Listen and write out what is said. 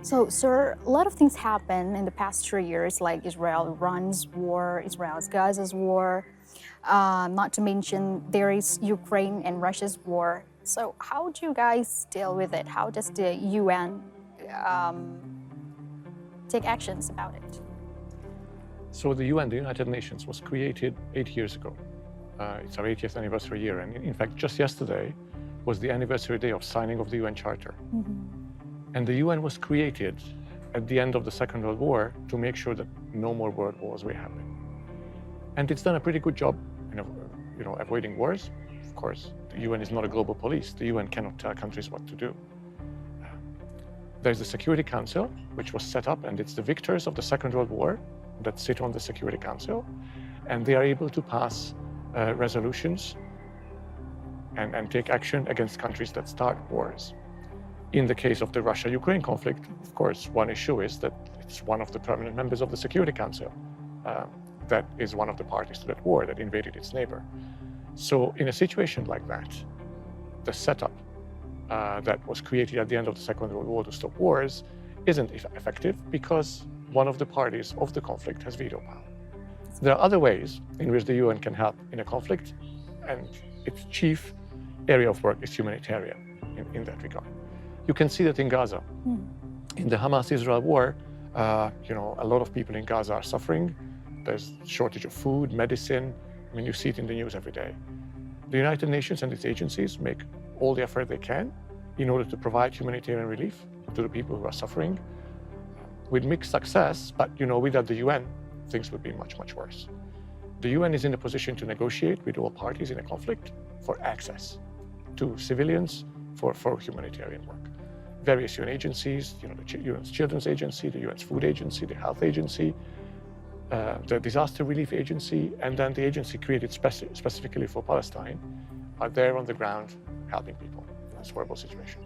So, sir, a lot of things happen in the past 3 years, like Israel's war, Israel's Gaza's war, not to mention there is Ukraine and Russia's war. So, how do you guys deal with it? How does the UN um, take actions about it? So the UN, the United Nations, was created 8 years ago. It's our 80th anniversary year, and in fact, just yesterday was the anniversary day of signing of the UN Charter. And the UN was created at the end of the Second World War to make sure that no more world wars were happening. And it's done a pretty good job in avoiding wars. Of course, the UN is not a global police. The UN cannot tell countries what to do. There's the Security Council, which was set up, and it's the victors of the Second World War that sit on the Security Council, and they are able to pass resolutions and take action against countries that start wars. In the case of the Russia-Ukraine conflict, of course, one issue is that it's one of the permanent members of the Security Council that is one of the parties to that war that invaded its neighbor. So in a situation like that, the setup that was created at the end of the Second World War to stop wars isn't effective because one of the parties of the conflict has veto power. There are other ways in which the UN can help in a conflict, and its chief area of work is humanitarian in that regard. You can see that in Gaza. In the Hamas-Israel war, a lot of people in Gaza are suffering. There's shortage of food, medicine. I mean, you see it in the news every day. The United Nations and its agencies make all the effort they can in order to provide humanitarian relief to the people who are suffering. With mixed success, but without the UN, things would be much, much worse. The UN is in a position to negotiate with all parties in a conflict for access to civilians for humanitarian work. Various UN agencies, the UN's Children's Agency, the UN's Food Agency, the Health Agency, the Disaster Relief Agency, and then the agency created specifically for Palestine are there on the ground helping people in this horrible situation.